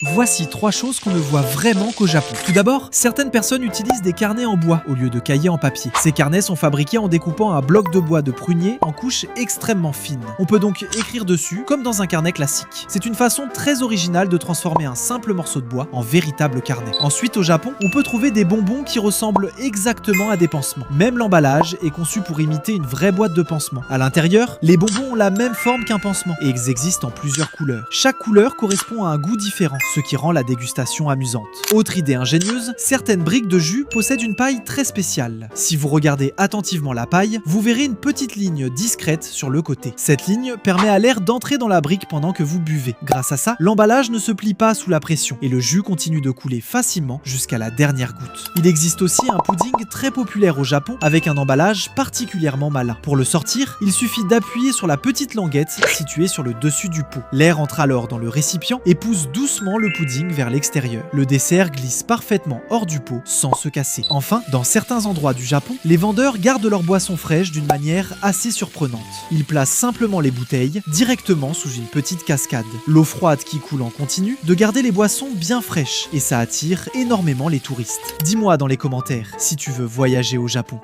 Voici 3 choses qu'on ne voit vraiment qu'au Japon. Tout d'abord, certaines personnes utilisent des carnets en bois au lieu de cahiers en papier. Ces carnets sont fabriqués en découpant un bloc de bois de prunier en couches extrêmement fines. On peut donc écrire dessus comme dans un carnet classique. C'est une façon très originale de transformer un simple morceau de bois en véritable carnet. Ensuite, au Japon, on peut trouver des bonbons qui ressemblent exactement à des pansements. Même l'emballage est conçu pour imiter une vraie boîte de pansement. À l'intérieur, les bonbons ont la même forme qu'un pansement et ils existent en plusieurs couleurs. Chaque couleur correspond à un goût différent, ce qui rend la dégustation amusante. Autre idée ingénieuse, certaines briques de jus possèdent une paille très spéciale. Si vous regardez attentivement la paille, vous verrez une petite ligne discrète sur le côté. Cette ligne permet à l'air d'entrer dans la brique pendant que vous buvez. Grâce à ça, l'emballage ne se plie pas sous la pression et le jus continue de couler facilement jusqu'à la dernière goutte. Il existe aussi un pudding très populaire au Japon avec un emballage particulièrement malin. Pour le sortir, il suffit d'appuyer sur la petite languette située sur le dessus du pot. L'air entre alors dans le récipient et pousse doucement le pudding vers l'extérieur. Le dessert glisse parfaitement hors du pot sans se casser. Enfin, dans certains endroits du Japon, les vendeurs gardent leur boisson fraîche d'une manière assez surprenante. Ils placent simplement les bouteilles directement sous une petite cascade. L'eau froide qui coule en continu de garder les boissons bien fraîches et ça attire énormément les touristes. Dis-moi dans les commentaires si tu veux voyager au Japon.